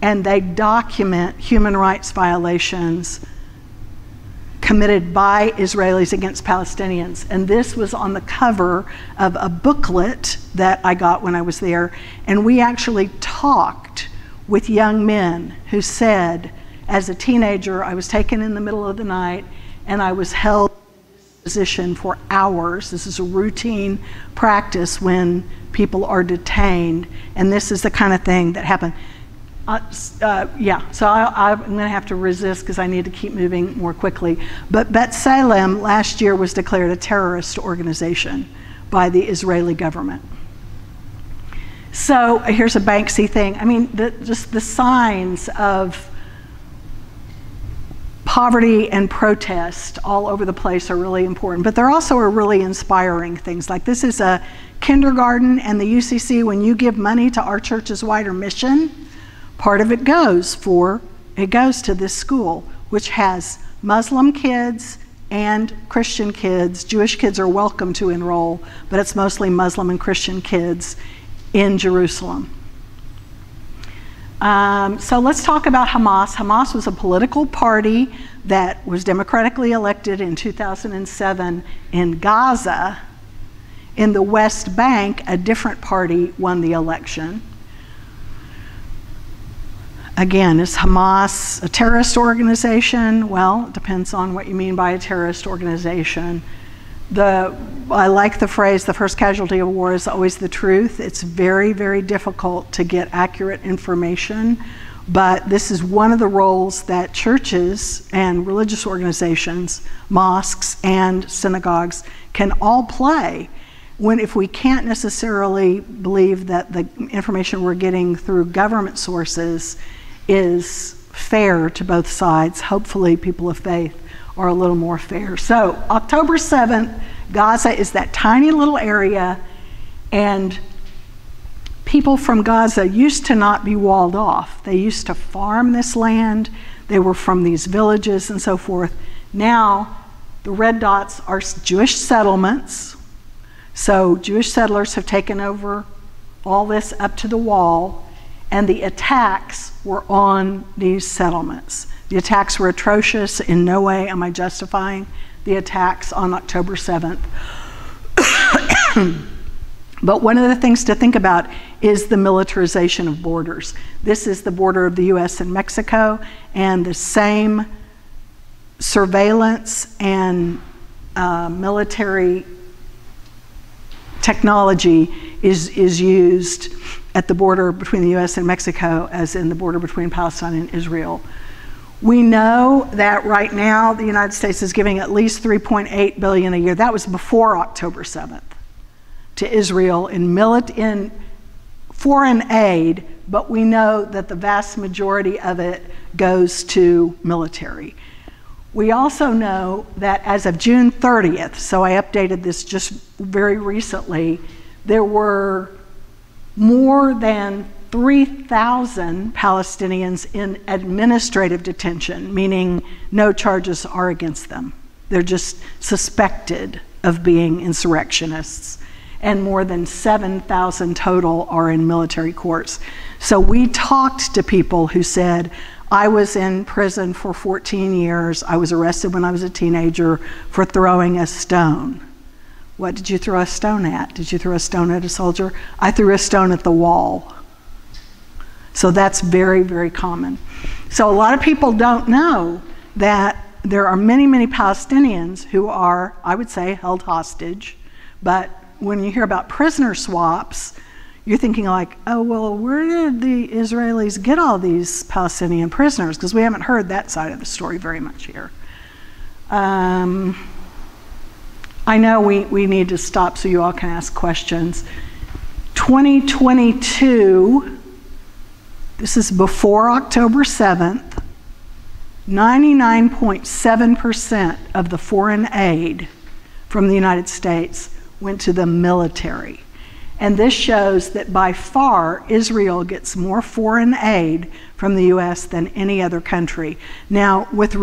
and they document human rights violations committed by Israelis against Palestinians. And this was on the cover of a booklet that I got when I was there. And we actually talked with young men who said, as a teenager, I was taken in the middle of the night and I was held in this position for hours. This is a routine practice when people are detained. And this is the kind of thing that happened. So I'm going to have to resist because I need to keep moving more quickly. But B'Tselem last year was declared a terrorist organization by the Israeli government. So here's a Banksy thing. I mean, just the signs of poverty and protest all over the place are really important. But there also are really inspiring things. Like this is a kindergarten, and the UCC, when you give money to our church's wider mission, part of it goes to this school, which has Muslim kids and Christian kids. Jewish kids are welcome to enroll, but it's mostly Muslim and Christian kids in Jerusalem. So let's talk about Hamas. Hamas was a political party that was democratically elected in 2007 in Gaza. In the West Bank, a different party won the election. Again, is Hamas a terrorist organization? Well, it depends on what you mean by a terrorist organization. I like the phrase, the first casualty of war is always the truth. It's very, very difficult to get accurate information, but this is one of the roles that churches and religious organizations, mosques and synagogues, can all play if we can't necessarily believe that the information we're getting through government sources is fair to both sides, hopefully people of faith are a little more fair. So October 7th, Gaza is that tiny little area, and people from Gaza used to not be walled off. They used to farm this land. They were from these villages and so forth. Now, the red dots are Jewish settlements. So Jewish settlers have taken over all this up to the wall, and the attacks were on these settlements. The attacks were atrocious. In no way am I justifying the attacks on October 7th. But one of the things to think about is the militarization of borders. This is the border of the US and Mexico, and the same surveillance and military technology is used at the border between the US and Mexico as in the border between Palestine and Israel. We know that right now the United States is giving at least $3.8 billion a year. That was before October 7th to Israel in foreign aid, but we know that the vast majority of it goes to military. We also know that as of June 30th, so I updated this just very recently, there were more than 3,000 Palestinians in administrative detention, meaning no charges are against them. They're just suspected of being insurrectionists. And more than 7,000 total are in military courts. So we talked to people who said, I was in prison for 14 years. I was arrested when I was a teenager for throwing a stone. What did you throw a stone at? Did you throw a stone at a soldier? I threw a stone at the wall. So that's very, very common. So a lot of people don't know that there are many, many Palestinians who are, I would say, held hostage. But when you hear about prisoner swaps, you're thinking like, oh, well, where did the Israelis get all these Palestinian prisoners? Because we haven't heard that side of the story very much here. I know we need to stop so you all can ask questions. 2022, this is before October 7th, 99.7% of the foreign aid from the United States went to the military. And this shows that by far, Israel gets more foreign aid from the US than any other country. Now, with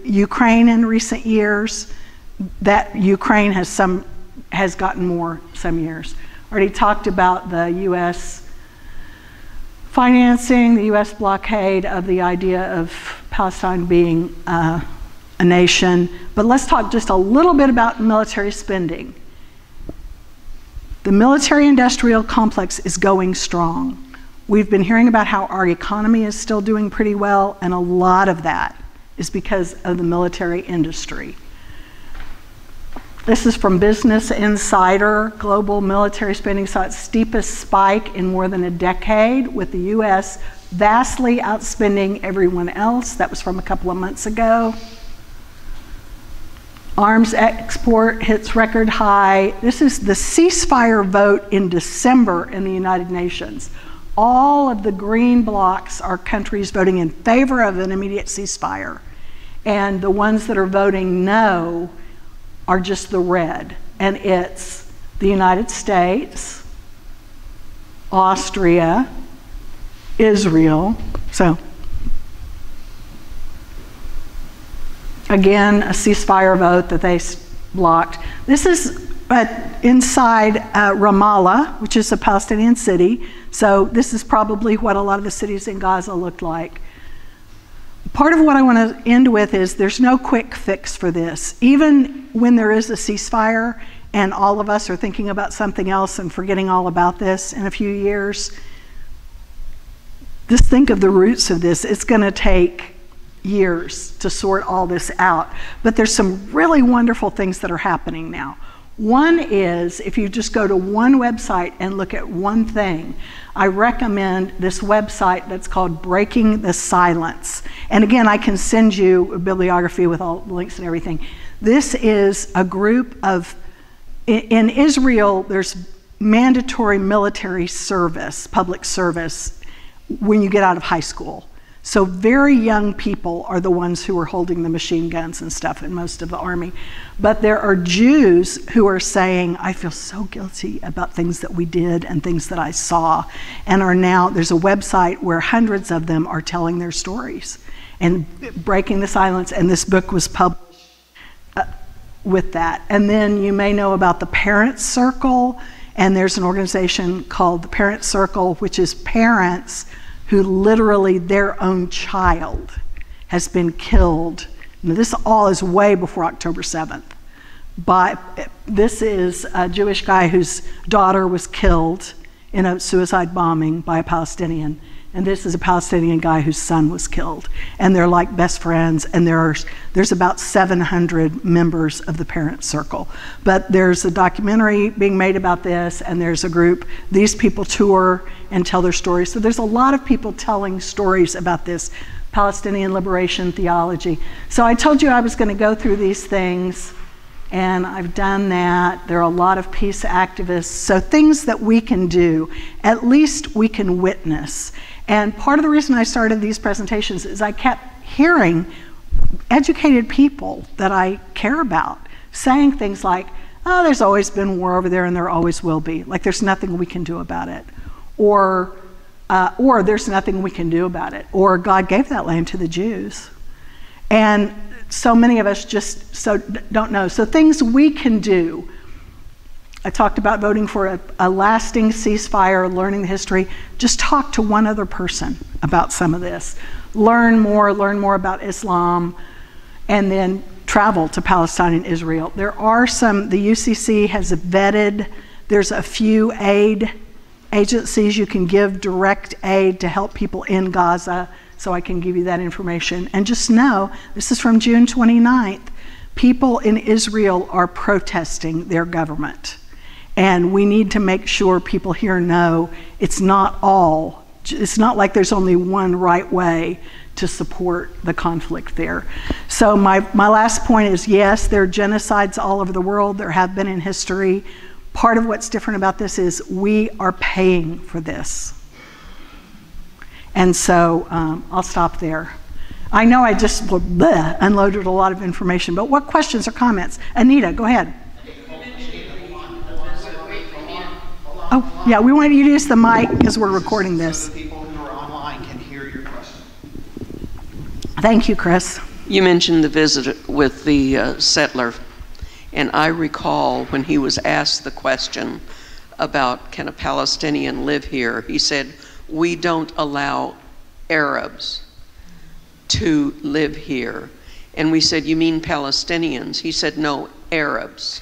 Ukraine in recent years, that Ukraine has gotten more some years. Already talked about the US financing, the US blockade of the idea of Palestine being a nation. But let's talk just a little bit about military spending. The military-industrial complex is going strong. We've been hearing about how our economy is still doing pretty well, and a lot of that is because of the military industry. This is from Business Insider. Global military spending saw its steepest spike in more than a decade, with the US vastly outspending everyone else. That was from a couple of months ago. Arms export hits record high. This is the ceasefire vote in December in the United Nations. All of the green blocs are countries voting in favor of an immediate ceasefire. And the ones that are voting no are just the red. And it's the United States, Austria, Israel. So, again, a ceasefire vote that they blocked. This is inside Ramallah, which is a Palestinian city. So this is probably what a lot of the cities in Gaza looked like. Part of what I want to end with is there's no quick fix for this. Even when there is a ceasefire and all of us are thinking about something else and forgetting all about this in a few years, just think of the roots of this. It's going to take years to sort all this out. But there's some really wonderful things that are happening now. One is, if you just go to one website and look at one thing, I recommend this website that's called Breaking the Silence. And again, I can send you a bibliography with all the links and everything. This is a group of in Israel, there's mandatory military service, public service, when you get out of high school. So very young people are the ones who are holding the machine guns and stuff in most of the army. But there are Jews who are saying, I feel so guilty about things that we did and things that I saw, and are now, there's a website where hundreds of them are telling their stories and breaking the silence, and this book was published with that. And then you may know about the Parent Circle, and there's an organization called the Parent Circle, which is parents who literally their own child has been killed. Now, this all is way before October 7th. This is a Jewish guy whose daughter was killed in a suicide bombing by a Palestinian. And this is a Palestinian guy whose son was killed. And they're like best friends, and there's about 700 members of the Parent Circle. But there's a documentary being made about this, and there's a group, these people tour and tell their stories. So there's a lot of people telling stories about this Palestinian liberation theology. So I told you I was going to go through these things, and I've done that. There are a lot of peace activists. So things that we can do, at least we can witness. And part of the reason I started these presentations is I kept hearing educated people that I care about saying things like, oh, there's always been war over there and there always will be. Like there's nothing we can do about it. Or there's nothing we can do about it. Or God gave that land to the Jews. And so many of us just don't know. So things we can do. I talked about voting for a lasting ceasefire, learning the history. Just talk to one other person about some of this. Learn more about Islam, and then travel to Palestine and Israel. There are some, the UCC has vetted, there's a few aid agencies you can give direct aid to help people in Gaza, so I can give you that information. And just know, this is from June 29th, people in Israel are protesting their government. And we need to make sure people here know it's not like there's only one right way to support the conflict there. So my last point is, yes, there are genocides all over the world. There have been in history. Part of what's different about this is we are paying for this. And so I'll stop there. I know I just unloaded a lot of information, but what questions or comments? Anita, go ahead. Oh, yeah, we want you to use the mic because we're recording this. So the people who are online can hear your question. Thank you, Chris. You mentioned the visit with the settler, and I recall when he was asked the question about can a Palestinian live here, he said, we don't allow Arabs to live here. And we said, you mean Palestinians? He said, no, Arabs.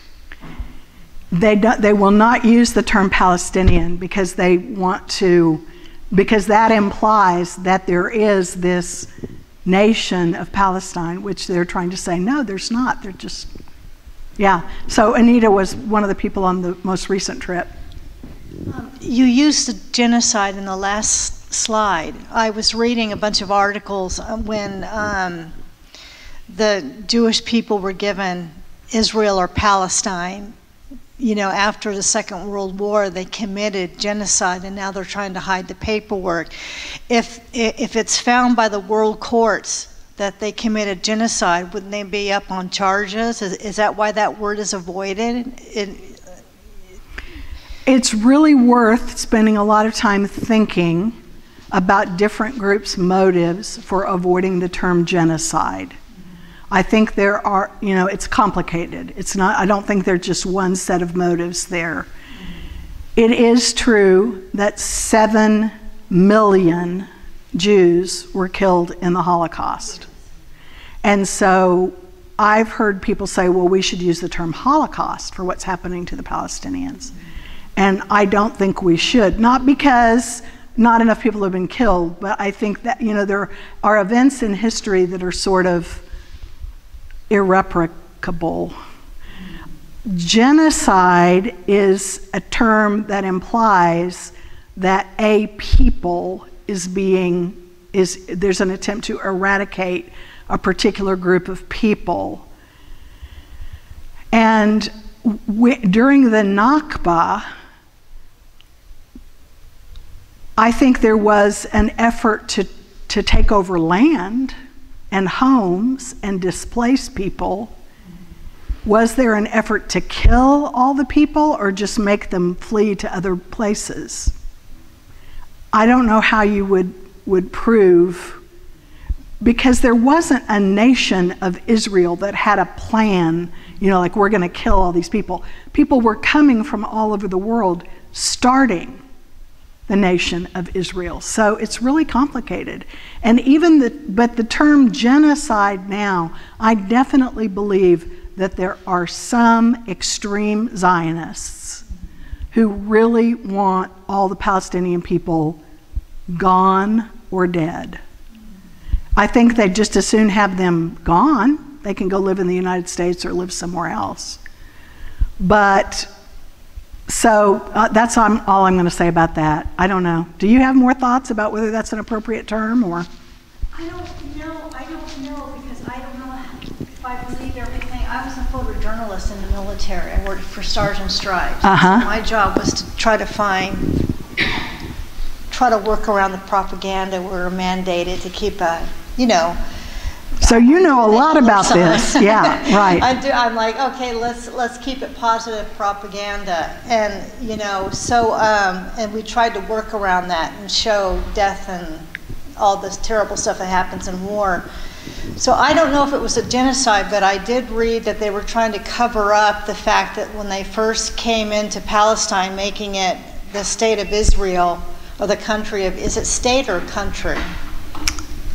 They will not use the term Palestinian because they want to, because that implies that there is this nation of Palestine, which they're trying to say, no, there's not. They're just, yeah. So Anita was one of the people on the most recent trip. You used the genocide in the last slide. I was reading a bunch of articles when the Jewish people were given Israel or Palestine. You know, after the Second World War, they committed genocide, and now they're trying to hide the paperwork. If it's found by the world courts that they committed genocide, wouldn't they be up on charges? Is that why that word is avoided? It's really worth spending a lot of time thinking about different groups' motives for avoiding the term genocide. I think there are, you know, it's complicated. It's not, I don't think there's just one set of motives there. It is true that 7 million Jews were killed in the Holocaust. And so I've heard people say, well, we should use the term Holocaust for what's happening to the Palestinians. And I don't think we should, not because not enough people have been killed, but I think that, you know, there are events in history that are sort of irreparable. Genocide is a term that implies that a people there's an attempt to eradicate a particular group of people. And during the Nakba, I think there was an effort to take over land and homes and displace people. Was there an effort to kill all the people or just make them flee to other places? I don't know how you would prove, because there wasn't a nation of Israel that had a plan, like we're going to kill all these people. People were coming from all over the world, starting the nation of Israel. So it's really complicated. And but the term genocide now, I definitely believe that there are some extreme Zionists who really want all the Palestinian people gone or dead. I think they'd just as soon have them gone. They can go live in the United States or live somewhere else. But, so that's all I'm going to say about that. I don't know. Do you have more thoughts about whether that's an appropriate term or? I don't know because I don't know if I believe everything. I was a photojournalist in the military. I worked for Stars and Stripes. Uh-huh. So my job was to try to work around the propaganda. We were mandated to keep So you know a lot about this. Yeah, right. I'm like, okay, let's keep it positive propaganda, and and we tried to work around that and show death and all this terrible stuff that happens in war. So I don't know if it was a genocide, but I did read that they were trying to cover up the fact that when they first came into Palestine, making it the state of Israel, or the country of, is it state or country?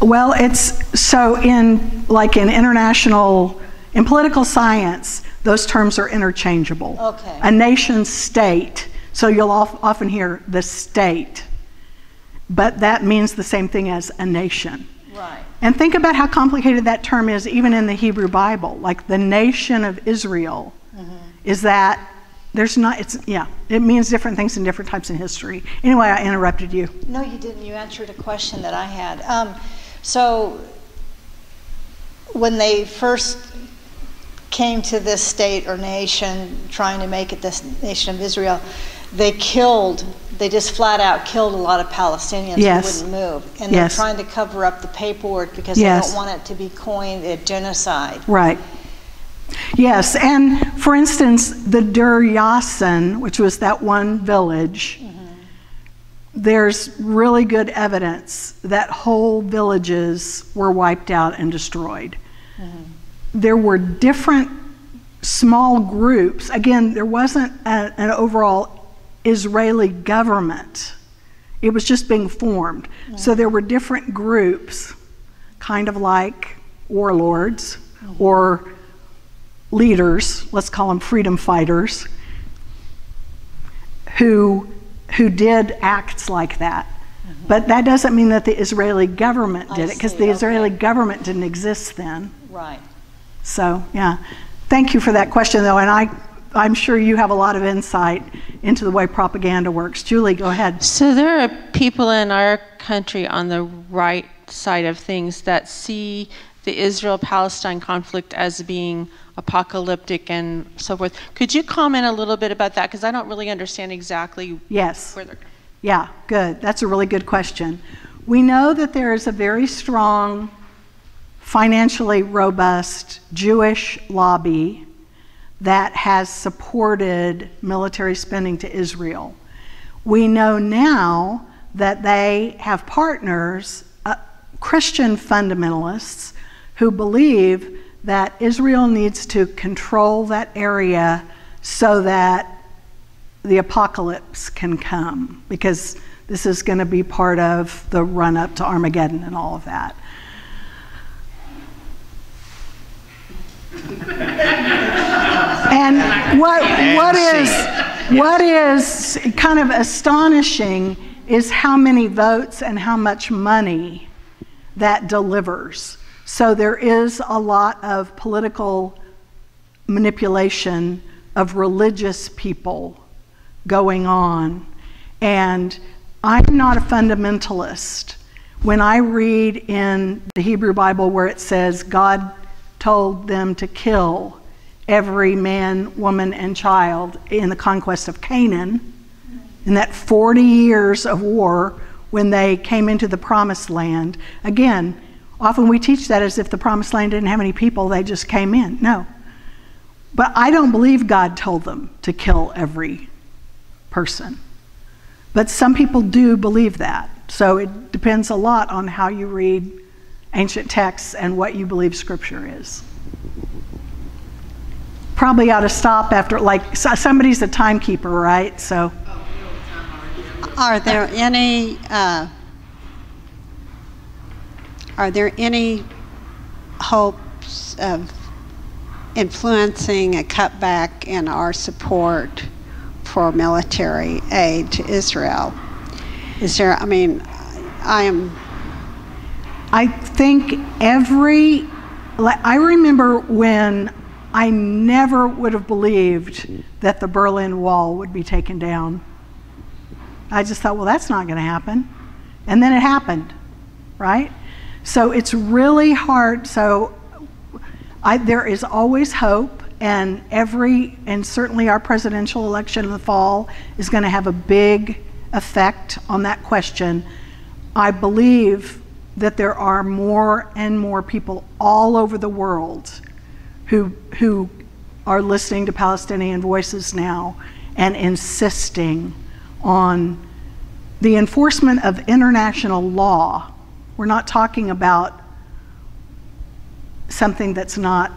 Well, it's so in political science, those terms are interchangeable. Okay. A nation state, so you'll often hear the state, but that means the same thing as a nation. Right. And think about how complicated that term is even in the Hebrew Bible. Like the nation of Israel is that it means different things in different types of history. Anyway, I interrupted you. No, you didn't. You answered a question that I had. So when they first came to this state or nation, trying to make it this nation of Israel, they just flat out killed a lot of Palestinians Yes. who wouldn't move. And Yes. they're trying to cover up the paperwork because Yes. they don't want it to be coined a genocide. Right. Yes, and for instance, the Dur Yassin, which was that one village, there's really good evidence that whole villages were wiped out and destroyed. There were different small groups. Again, there wasn't an overall Israeli government. It was just being formed. So there were different groups, kind of like warlords or leaders, let's call them freedom fighters, who did acts like that. But that doesn't mean that the Israeli government did it, because the Israeli government didn't exist then. Right. So, yeah. Thank you for that question, though, and I'm sure you have a lot of insight into the way propaganda works. Julie, go ahead. So there are people in our country on the right side of things that see the Israel-Palestine conflict as being apocalyptic and so forth. Could you comment a little bit about that? Because I don't really understand exactly Yes. where they're... Yeah, good. That's a really good question. We know that there is a very strong, financially robust Jewish lobby that has supported military spending to Israel. We know now that they have partners, Christian fundamentalists, who believe that Israel needs to control that area so that the apocalypse can come, because this is going to be part of the run-up to Armageddon and all of that. And what is kind of astonishing is how many votes and how much money that delivers. So there is a lot of political manipulation of religious people going on. And I'm not a fundamentalist. When I read in the Hebrew Bible where it says God told them to kill every man, woman, and child in the conquest of Canaan, in that 40 years of war when they came into the promised land. Again, often we teach that as if the promised land didn't have any people, they just came in. No. But I don't believe God told them to kill every person. But some people do believe that. So it depends a lot on how you read ancient texts and what you believe Scripture is. Probably ought to stop after, like, somebody's a timekeeper, right? So. Are there any hopes of influencing a cutback in our support for military aid to Israel? Is there, I think I remember when I never would have believed that the Berlin Wall would be taken down. I just thought, well, that's not going to happen. And then it happened, right? So it's really hard. So there is always hope, and certainly our presidential election in the fall is going to have a big effect on that question. I believe that there are more and more people all over the world who are listening to Palestinian voices now and insisting on the enforcement of international law. We're not talking about something that's not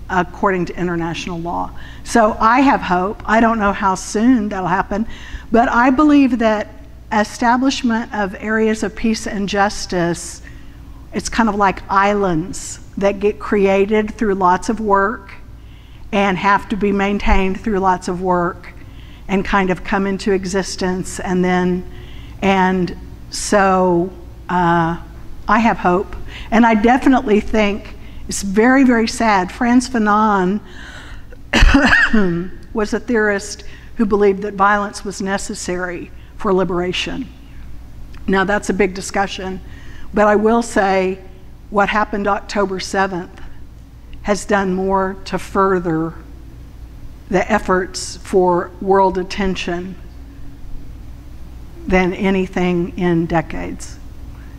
according to international law. So I have hope. I don't know how soon that'll happen, but I believe that establishment of areas of peace and justice, it's kind of like islands that get created through lots of work and have to be maintained through lots of work and kind of come into existence, and so I have hope. And I definitely think it's very, very sad. Frantz Fanon was a theorist who believed that violence was necessary for liberation. Now that's a big discussion, but I will say what happened October 7th has done more to further the efforts for world attention than anything in decades.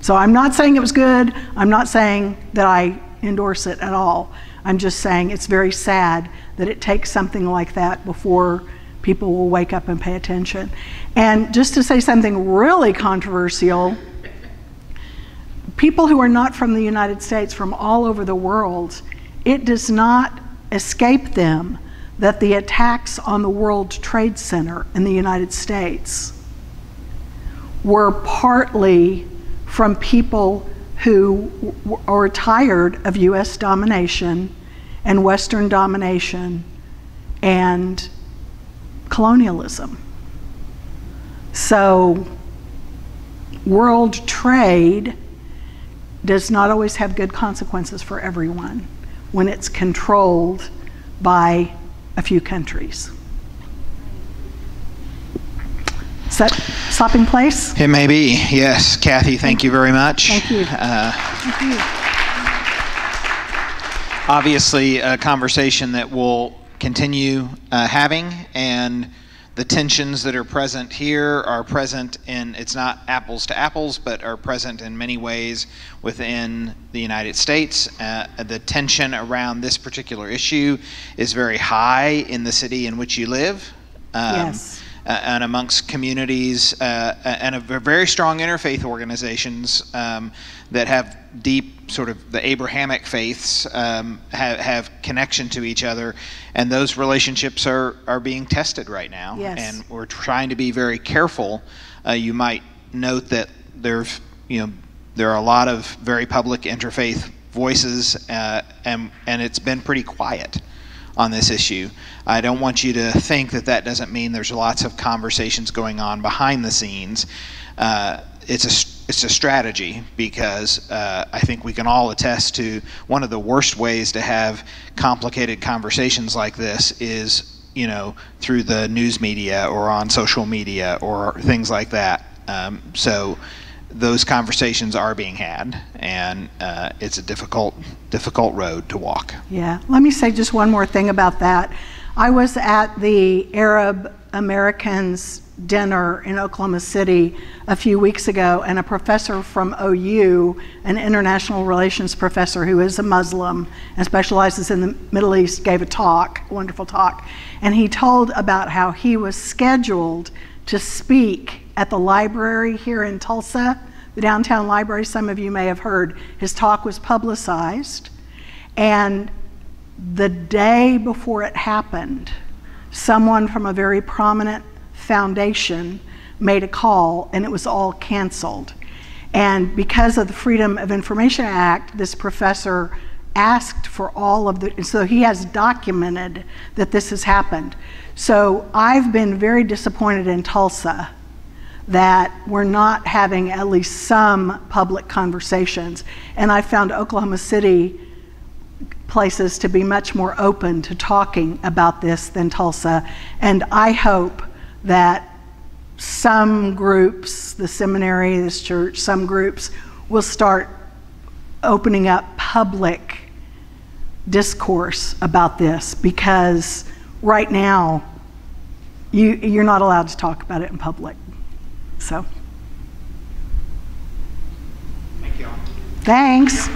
So I'm not saying it was good. I'm not saying that I endorse it at all. I'm just saying it's very sad that it takes something like that before people will wake up and pay attention. And just to say something really controversial, people who are not from the United States, from all over the world, it does not escape them that the attacks on the World Trade Center in the United States were partly from people who are tired of US domination and Western domination and colonialism. So world trade does not always have good consequences for everyone when it's controlled by a few countries. Is that stopping place? It may be, yes. Kathy, thank you very much. Thank you. Thank you. Obviously, a conversation that we'll continue having, and the tensions that are present here are present in, it's not apples to apples, but are present in many ways within the United States. The tension around this particular issue is very high in the city in which you live. Yes. And amongst communities and a very strong interfaith organizations that have deep sort of the Abrahamic faiths have connection to each other, and those relationships are being tested right now. Yes. And we're trying to be very careful. You might note that there are a lot of very public interfaith voices, and it's been pretty quiet on this issue. I don't want you to think that doesn't mean there's lots of conversations going on behind the scenes. It's a strategy, because I think we can all attest to one of the worst ways to have complicated conversations like this is, through the news media or on social media or things like that. So those conversations are being had, and it's a difficult road to walk. Yeah, let me say just one more thing about that. I was at the Arab Americans dinner in Oklahoma City a few weeks ago, and a professor from OU, an international relations professor who is a Muslim and specializes in the Middle East, gave a talk, a wonderful talk, and he told about how he was scheduled to speak at the library here in Tulsa, the downtown library. Some of you may have heard his talk was publicized, and the day before it happened, someone from a very prominent foundation made a call, and it was all canceled. And because of the Freedom of Information Act, this professor asked for all of the, so he has documented that this has happened. So I've been very disappointed in Tulsa that we're not having at least some public conversations. And I found Oklahoma City places to be much more open to talking about this than Tulsa. And I hope that some groups, the seminary, this church, some groups will start opening up public discourse about this, because right now you're not allowed to talk about it in public. So, Thank you all. Thanks.